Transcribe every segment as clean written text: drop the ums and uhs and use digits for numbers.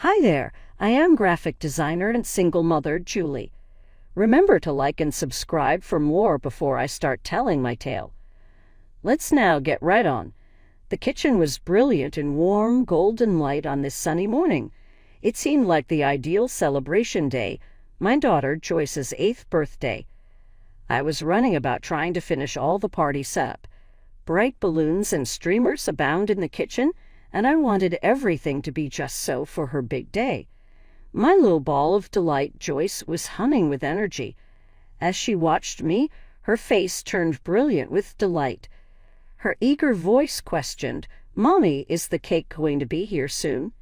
Hi there, I am graphic designer and single mother Julie. Remember to like and subscribe for more before I start telling my tale. Let's now get right on. The kitchen was brilliant in warm, golden light on this sunny morning. It seemed like the ideal celebration day, my daughter Joyce's 8th birthday. I was running about trying to finish all the party setup. Bright balloons and streamers abound in the kitchen, and I wanted everything to be just so for her big day. My little ball of delight, Joyce, was humming with energy. As she watched me, her face turned brilliant with delight. Her eager voice questioned, "Mommy, is the cake going to be here soon?"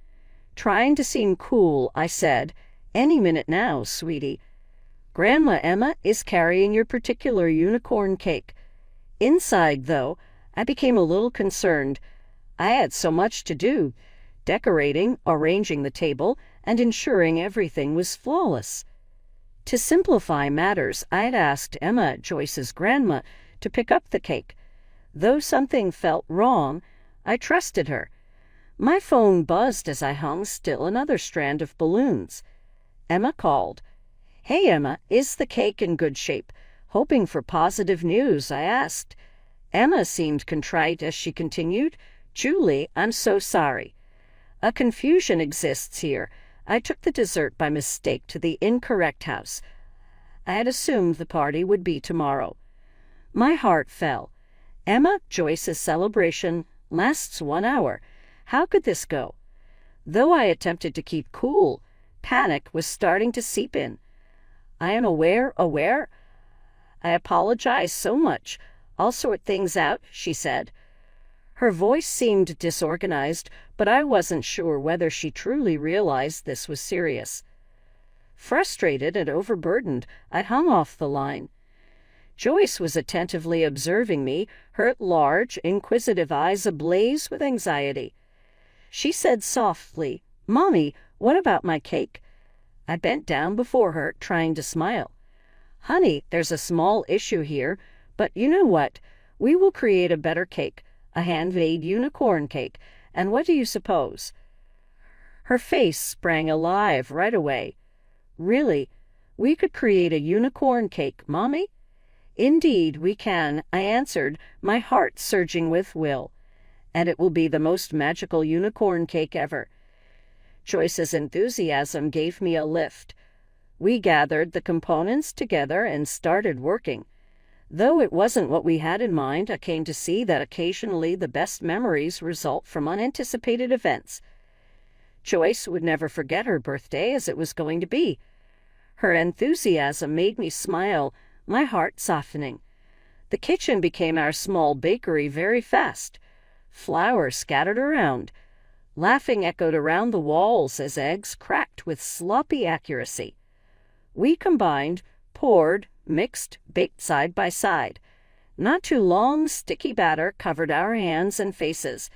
Trying to seem cool, I said, "Any minute now, sweetie." "Grandma Emma is carrying your particular unicorn cake." Inside, though, I became a little concerned. I had so much to do, decorating, arranging the table, and ensuring everything was flawless. To simplify matters, I had asked Emma, Joyce's grandma, to pick up the cake. Though something felt wrong, I trusted her. My phone buzzed as I hung still another strand of balloons. Emma called. "Hey, Emma, is the cake in good shape?" Hoping for positive news, I asked. Emma seemed contrite as she continued, "Julie, I'm so sorry. A confusion exists here. I took the dessert by mistake to the incorrect house. I had assumed the party would be tomorrow." My heart fell. Emma, Joyce's celebration lasts 1 hour. How could this go? Though I attempted to keep cool, panic was starting to seep in. "I am aware. I apologize so much. I'll sort things out," she said. Her voice seemed disorganized, but I wasn't sure whether she truly realized this was serious. Frustrated and overburdened, I hung off the line. Joyce was attentively observing me, her large, inquisitive eyes ablaze with anxiety. She said softly, "Mommy, what about my cake?" I bent down before her, trying to smile. "Honey, there's a small issue here, but you know what? We will create a better cake, a handmade unicorn cake, and what do you suppose?" Her face sprang alive right away. "Really? We could create a unicorn cake, Mommy?" "Indeed, we can," I answered, my heart surging with will. "And it will be the most magical unicorn cake ever." Joyce's enthusiasm gave me a lift. We gathered the components together and started working. Though it wasn't what we had in mind, I came to see that occasionally the best memories result from unanticipated events. Joyce would never forget her birthday as it was going to be. Her enthusiasm made me smile, my heart softening. The kitchen became our small bakery very fast. Flour scattered around. Laughing echoed around the walls as eggs cracked with sloppy accuracy. We combined, poured, mixed, baked side by side. Not too long, sticky batter covered our hands and faces.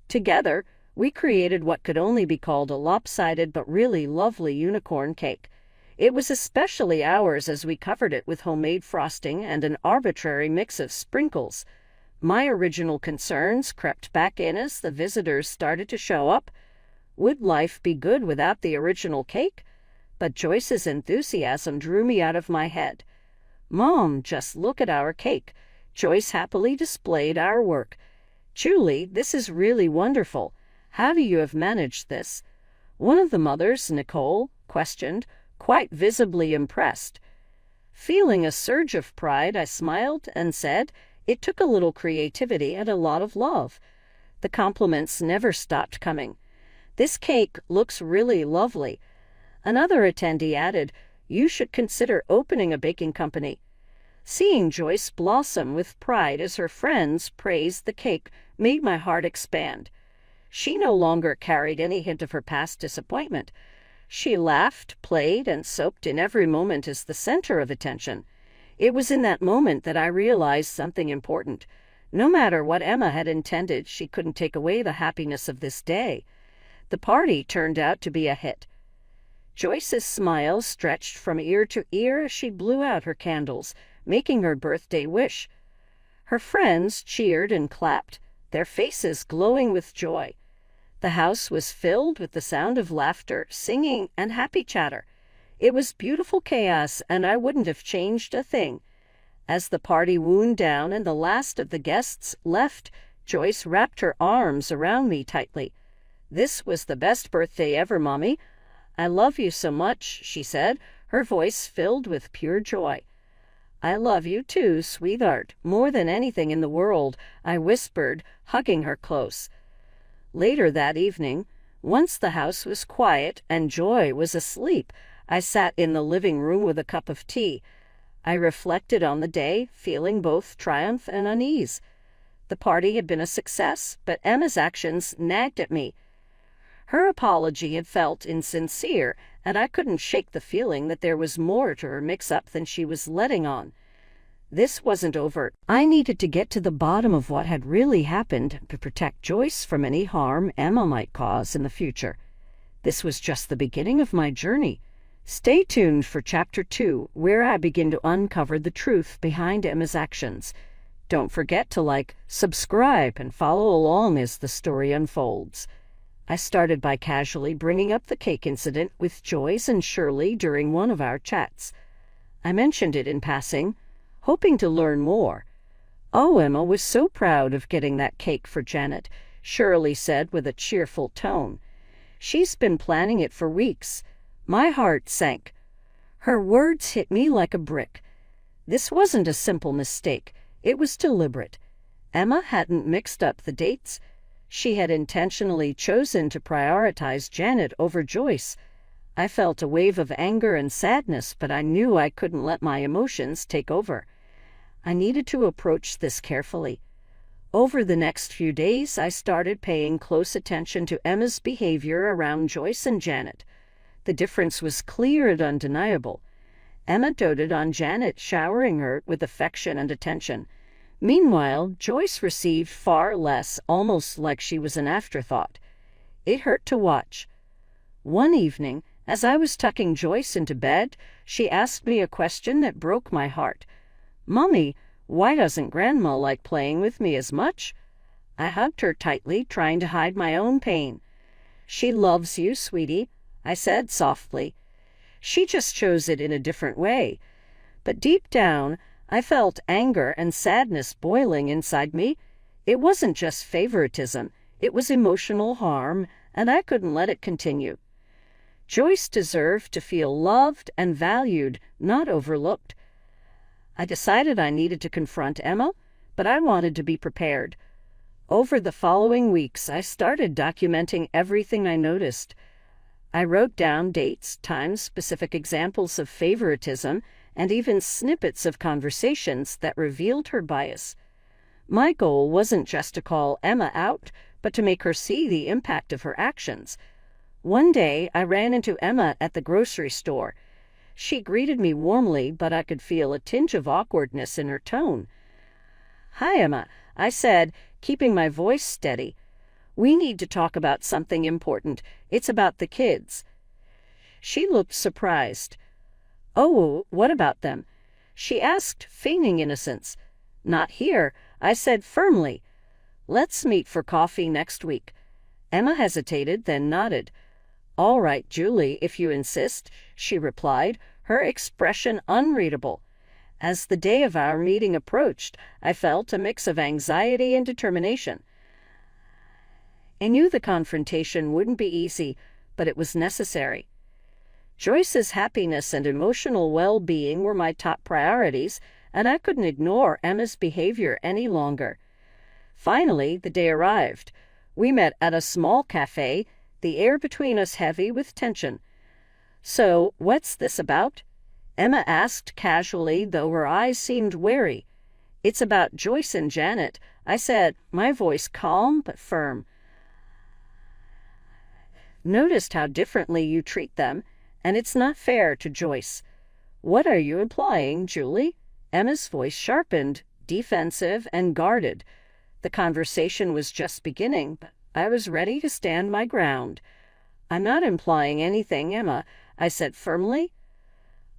Together, we created what could only be called a lopsided but really lovely unicorn cake. It was especially ours as we covered it with homemade frosting and an arbitrary mix of sprinkles. My original concerns crept back in as the visitors started to show up. Would life be good without the original cake? But Joyce's enthusiasm drew me out of my head. "Mom, just look at our cake." Joyce happily displayed our work. "Julie, this is really wonderful. How do you have managed this?" One of the mothers, Nicole, questioned, quite visibly impressed. Feeling a surge of pride, I smiled and said, "It took a little creativity and a lot of love." The compliments never stopped coming. "This cake looks really lovely." Another attendee added, "You should consider opening a baking company." Seeing Joyce blossom with pride as her friends praised the cake made my heart expand. She no longer carried any hint of her past disappointment. She laughed, played, and soaked in every moment as the center of attention. It was in that moment that I realized something important. No matter what Emma had intended, she couldn't take away the happiness of this day. The party turned out to be a hit. Joyce's smile stretched from ear to ear as she blew out her candles, making her birthday wish. Her friends cheered and clapped, their faces glowing with joy. The house was filled with the sound of laughter, singing, and happy chatter. It was beautiful chaos, and I wouldn't have changed a thing. As the party wound down and the last of the guests left, Joyce wrapped her arms around me tightly. "This was the best birthday ever, Mommy. I love you so much," she said, her voice filled with pure joy. "I love you too, sweetheart, more than anything in the world," I whispered, hugging her close. Later that evening, once the house was quiet and Joy was asleep, I sat in the living room with a cup of tea. I reflected on the day, feeling both triumph and unease. The party had been a success, but Emma's actions nagged at me. Her apology had felt insincere, and I couldn't shake the feeling that there was more to her mix-up than she was letting on. This wasn't over. I needed to get to the bottom of what had really happened to protect Joyce from any harm Emma might cause in the future. This was just the beginning of my journey. Stay tuned for Chapter 2, where I begin to uncover the truth behind Emma's actions. Don't forget to like, subscribe, and follow along as the story unfolds. I started by casually bringing up the cake incident with Joyce and Shirley during one of our chats. I mentioned it in passing, hoping to learn more. "Oh, Emma was so proud of getting that cake for Janet," Shirley said with a cheerful tone. "She's been planning it for weeks." My heart sank. Her words hit me like a brick. This wasn't a simple mistake. It was deliberate. Emma hadn't mixed up the dates. She had intentionally chosen to prioritize Janet over Joyce. I felt a wave of anger and sadness, but I knew I couldn't let my emotions take over. I needed to approach this carefully. Over the next few days, I started paying close attention to Emma's behavior around Joyce and Janet. The difference was clear and undeniable. Emma doted on Janet, showering her with affection and attention. Meanwhile, Joyce received far less, almost like she was an afterthought. It hurt to watch. One evening, as I was tucking Joyce into bed, she asked me a question that broke my heart. "Mommy, why doesn't Grandma like playing with me as much?" I hugged her tightly, trying to hide my own pain. "She loves you, sweetie," I said softly. "She just shows it in a different way." But deep down, I felt anger and sadness boiling inside me. It wasn't just favoritism, it was emotional harm, and I couldn't let it continue. Joyce deserved to feel loved and valued, not overlooked. I decided I needed to confront Emma, but I wanted to be prepared. Over the following weeks, I started documenting everything I noticed. I wrote down dates, times, specific examples of favoritism, and even snippets of conversations that revealed her bias. My goal wasn't just to call Emma out, but to make her see the impact of her actions. One day, I ran into Emma at the grocery store. She greeted me warmly, but I could feel a tinge of awkwardness in her tone. "Hi, Emma," I said, keeping my voice steady. "We need to talk about something important. It's about the kids." She looked surprised. "Oh, what about them?" she asked, feigning innocence. "Not here," I said firmly. "Let's meet for coffee next week." Emma hesitated, then nodded. "All right, Julie, if you insist," she replied, her expression unreadable. As the day of our meeting approached, I felt a mix of anxiety and determination. I knew the confrontation wouldn't be easy, but it was necessary. Joyce's happiness and emotional well-being were my top priorities, and I couldn't ignore Emma's behavior any longer. Finally, the day arrived. We met at a small cafe, the air between us heavy with tension. "So, what's this about?" Emma asked casually, though her eyes seemed wary. "It's about Joyce and Janet," I said, my voice calm but firm. "Noticed how differently you treat them, and it's not fair to Joyce." "What are you implying, Julie?" Emma's voice sharpened, defensive and guarded. The conversation was just beginning, but I was ready to stand my ground. "I'm not implying anything, Emma," I said firmly.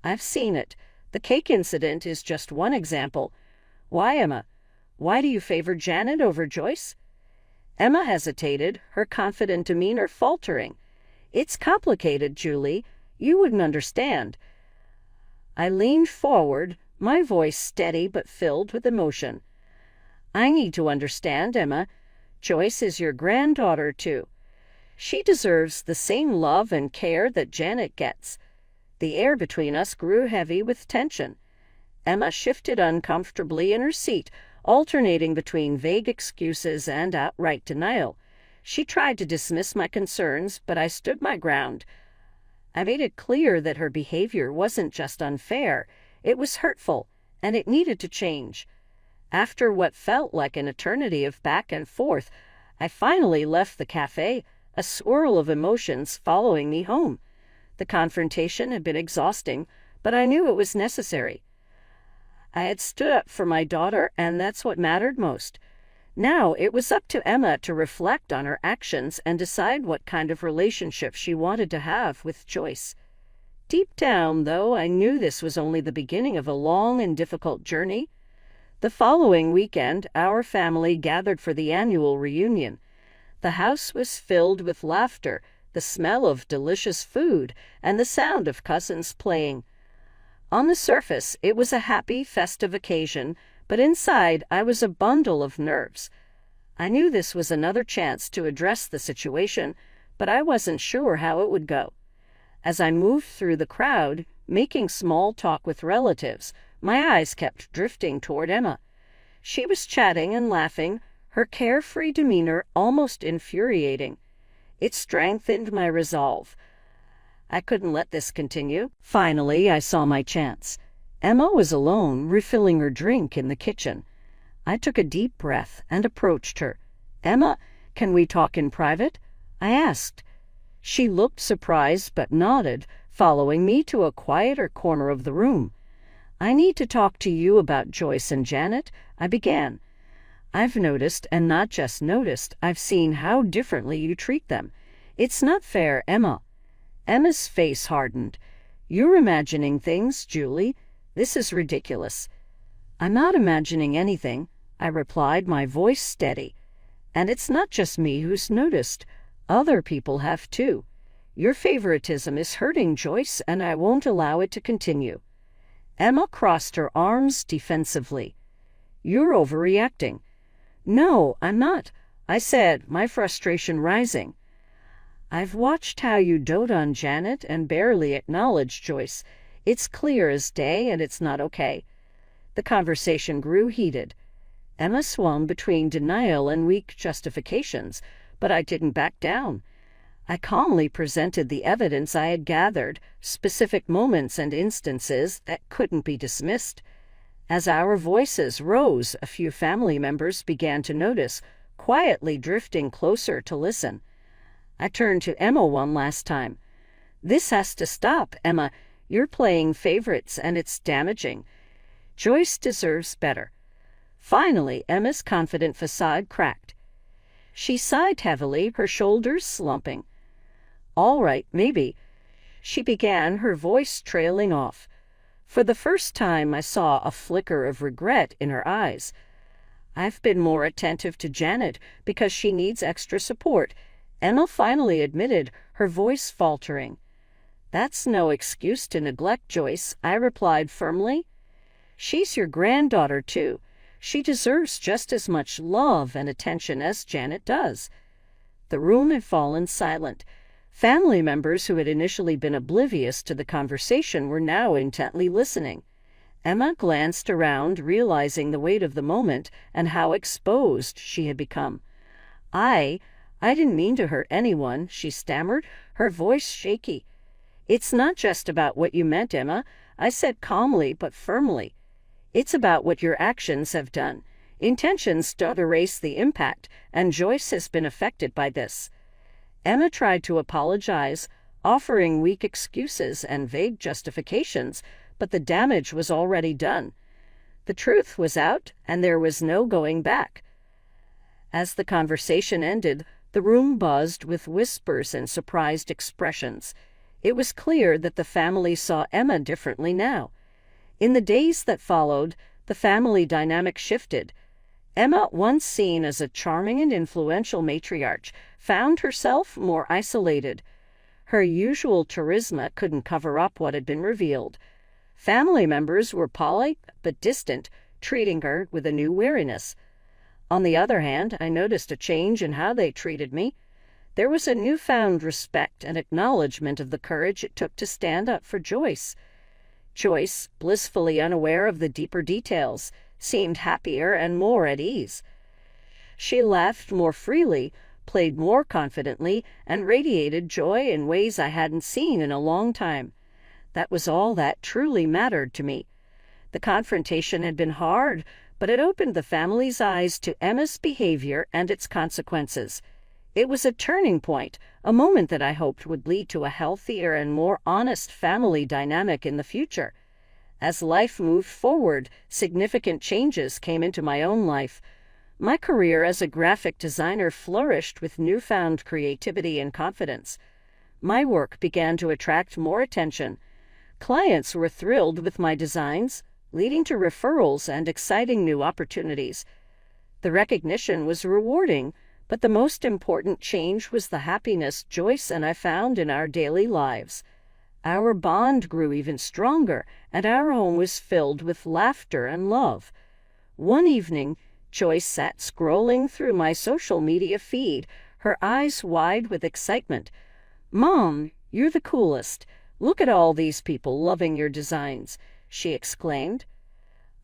"I've seen it. The cake incident is just one example. Why, Emma? Why do you favor Janet over Joyce?" Emma hesitated, her confident demeanor faltering. "It's complicated, Julie. You wouldn't understand." I leaned forward, my voice steady but filled with emotion. "I need to understand, Emma. Joyce is your granddaughter, too. She deserves the same love and care that Janet gets." The air between us grew heavy with tension. Emma shifted uncomfortably in her seat, alternating between vague excuses and outright denial. She tried to dismiss my concerns, but I stood my ground. I made it clear that her behavior wasn't just unfair, it was hurtful, and it needed to change. After what felt like an eternity of back and forth, I finally left the cafe, a swirl of emotions following me home. The confrontation had been exhausting, but I knew it was necessary. I had stood up for my daughter, and that's what mattered most. Now it was up to Emma to reflect on her actions and decide what kind of relationship she wanted to have with Joyce. Deep down, though, I knew this was only the beginning of a long and difficult journey. The following weekend, our family gathered for the annual reunion. The house was filled with laughter, the smell of delicious food, and the sound of cousins playing. On the surface, it was a happy, festive occasion, but inside I was a bundle of nerves. I knew this was another chance to address the situation, but I wasn't sure how it would go. As I moved through the crowd, making small talk with relatives, my eyes kept drifting toward Emma. She was chatting and laughing, her carefree demeanor almost infuriating. It strengthened my resolve. I couldn't let this continue. Finally, I saw my chance. Emma was alone, refilling her drink in the kitchen. I took a deep breath and approached her. "Emma, can we talk in private?" I asked. She looked surprised but nodded, following me to a quieter corner of the room. "I need to talk to you about Joyce and Janet," I began. "I've noticed, and not just noticed, I've seen how differently you treat them. It's not fair, Emma." Emma's face hardened. "You're imagining things, Julie. This is ridiculous." "I'm not imagining anything," I replied, my voice steady. "And it's not just me who's noticed. Other people have too. Your favoritism is hurting Joyce, and I won't allow it to continue." Emma crossed her arms defensively. "You're overreacting." "No, I'm not," I said, my frustration rising. "I've watched how you dote on Janet and barely acknowledge Joyce. It's clear as day, and it's not okay." The conversation grew heated. Emma swung between denial and weak justifications, but I didn't back down. I calmly presented the evidence I had gathered, specific moments and instances that couldn't be dismissed. As our voices rose, a few family members began to notice, quietly drifting closer to listen. I turned to Emma one last time. "This has to stop, Emma. You're playing favorites, and it's damaging. Joyce deserves better." Finally, Emma's confident facade cracked. She sighed heavily, her shoulders slumping. "All right, maybe," she began, her voice trailing off. For the first time, I saw a flicker of regret in her eyes. "I've been more attentive to Janet because she needs extra support," Emma finally admitted, her voice faltering. "That's no excuse to neglect Joyce," I replied firmly. "She's your granddaughter, too. She deserves just as much love and attention as Janet does." The room had fallen silent. Family members who had initially been oblivious to the conversation were now intently listening. Emma glanced around, realizing the weight of the moment and how exposed she had become. I didn't mean to hurt anyone," she stammered, her voice shaky. "It's not just about what you meant, Emma," I said calmly but firmly. "It's about what your actions have done. Intentions don't erase the impact, and Joyce has been affected by this." Emma tried to apologize, offering weak excuses and vague justifications, but the damage was already done. The truth was out, and there was no going back. As the conversation ended, the room buzzed with whispers and surprised expressions. It was clear that the family saw Emma differently now. In the days that followed, the family dynamic shifted. Emma, once seen as a charming and influential matriarch, found herself more isolated. Her usual charisma couldn't cover up what had been revealed. Family members were polite but distant, treating her with a new wariness. On the other hand, I noticed a change in how they treated me. There was a newfound respect and acknowledgement of the courage it took to stand up for Joyce. Joyce, blissfully unaware of the deeper details, seemed happier and more at ease. She laughed more freely, played more confidently, and radiated joy in ways I hadn't seen in a long time. That was all that truly mattered to me. The confrontation had been hard, but it opened the family's eyes to Emma's behavior and its consequences. It was a turning point, a moment that I hoped would lead to a healthier and more honest family dynamic in the future. As life moved forward, significant changes came into my own life. My career as a graphic designer flourished with newfound creativity and confidence. My work began to attract more attention. Clients were thrilled with my designs, leading to referrals and exciting new opportunities. The recognition was rewarding, but the most important change was the happiness Joyce and I found in our daily lives. Our bond grew even stronger, and our home was filled with laughter and love. One evening, Joyce sat scrolling through my social media feed, her eyes wide with excitement. "Mom, you're the coolest. Look at all these people loving your designs," she exclaimed.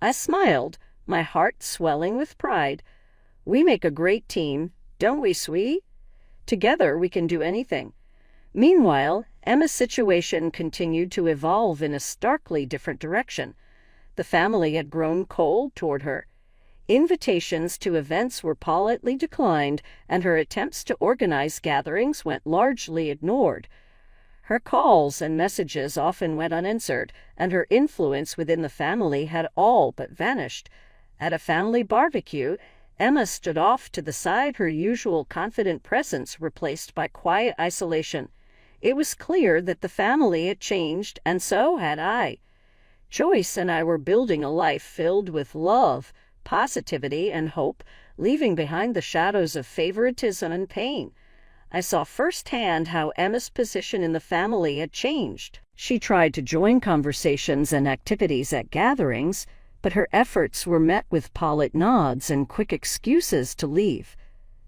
I smiled, my heart swelling with pride. "We make a great team, don't we, sweetie? Together we can do anything." Meanwhile, Emma's situation continued to evolve in a starkly different direction. The family had grown cold toward her. Invitations to events were politely declined, and her attempts to organize gatherings went largely ignored. Her calls and messages often went unanswered, and her influence within the family had all but vanished. At a family barbecue, Emma stood off to the side, her usual confident presence replaced by quiet isolation. It was clear that the family had changed, and so had I. Joyce and I were building a life filled with love, positivity, and hope, leaving behind the shadows of favoritism and pain. I saw firsthand how Emma's position in the family had changed. She tried to join conversations and activities at gatherings, but her efforts were met with polite nods and quick excuses to leave.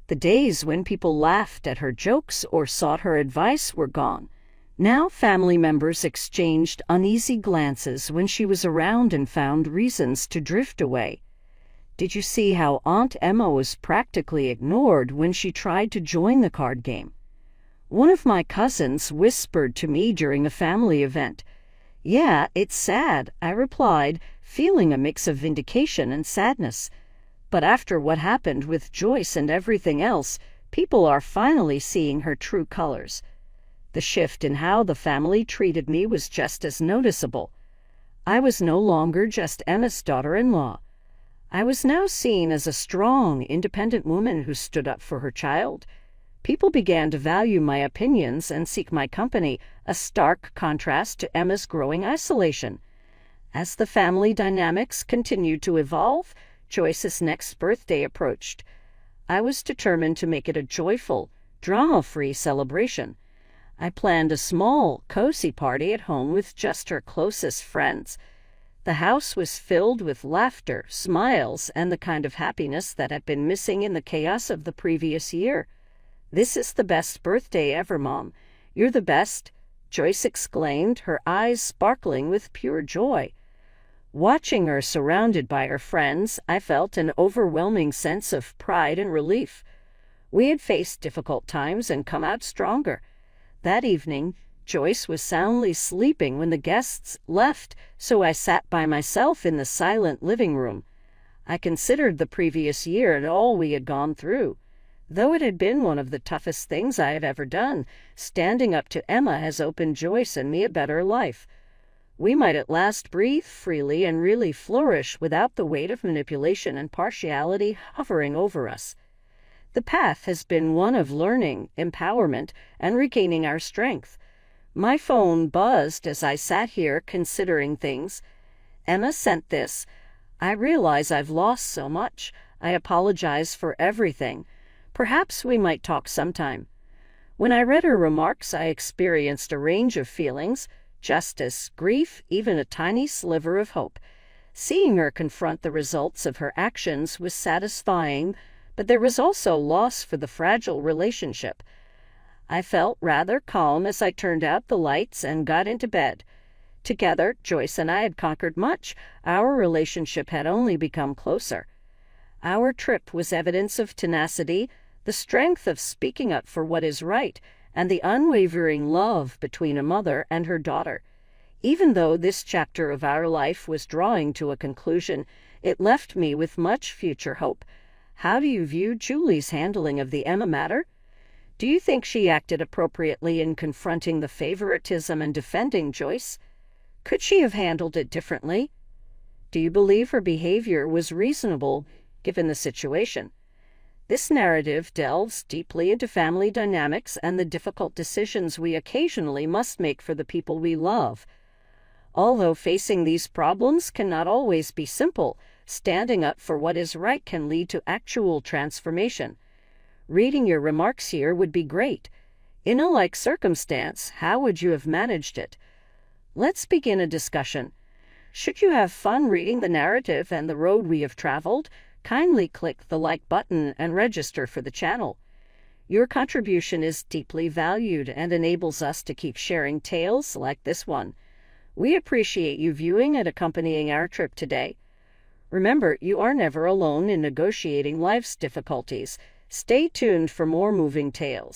The days when people laughed at her jokes or sought her advice were gone. Now family members exchanged uneasy glances when she was around and found reasons to drift away. Did you see how Aunt Emma was practically ignored when she tried to join the card game? One of my cousins whispered to me during a family event. "Yeah, it's sad," I replied, feeling a mix of vindication and sadness. But after what happened with Joyce and everything else, people are finally seeing her true colors. The shift in how the family treated me was just as noticeable. I was no longer just Emma's daughter-in-law. I was now seen as a strong, independent woman who stood up for her child. People began to value my opinions and seek my company, a stark contrast to Emma's growing isolation. As the family dynamics continued to evolve, Joyce's next birthday approached. I was determined to make it a joyful, drama-free celebration. I planned a small, cozy party at home with just her closest friends. The house was filled with laughter, smiles, and the kind of happiness that had been missing in the chaos of the previous year. "This is the best birthday ever, Mom. You're the best," Joyce exclaimed, her eyes sparkling with pure joy. Watching her surrounded by her friends, I felt an overwhelming sense of pride and relief. We had faced difficult times and come out stronger. That evening, Joyce was soundly sleeping when the guests left, so I sat by myself in the silent living room. I considered the previous year and all we had gone through. Though it had been one of the toughest things I had ever done, standing up to Emma has opened Joyce and me a better life. We might at last breathe freely and really flourish without the weight of manipulation and partiality hovering over us. The path has been one of learning, empowerment, and regaining our strength. My phone buzzed as I sat here considering things. "Emma sent this. I realize I've lost so much. I apologize for everything. Perhaps we might talk sometime." When I read her remarks, I experienced a range of feelings: justice, grief, even a tiny sliver of hope. Seeing her confront the results of her actions was satisfying, but there was also loss for the fragile relationship. I felt rather calm as I turned out the lights and got into bed. Together, Joyce and I had conquered much. Our relationship had only become closer. Our trip was evidence of tenacity, the strength of speaking up for what is right, and the unwavering love between a mother and her daughter. Even though this chapter of our life was drawing to a conclusion, it left me with much future hope. How do you view Julie's handling of the Emma matter? Do you think she acted appropriately in confronting the favoritism and defending Joyce? Could she have handled it differently? Do you believe her behavior was reasonable given the situation? This narrative delves deeply into family dynamics and the difficult decisions we occasionally must make for the people we love. Although facing these problems cannot always be simple, standing up for what is right can lead to actual transformation. Reading your remarks here would be great. In a like circumstance, how would you have managed it? Let's begin a discussion. Should you have fun reading the narrative and the road we have traveled, kindly click the like button and register for the channel. Your contribution is deeply valued and enables us to keep sharing tales like this one. We appreciate you viewing and accompanying our trip today. Remember, you are never alone in negotiating life's difficulties. Stay tuned for more moving tales.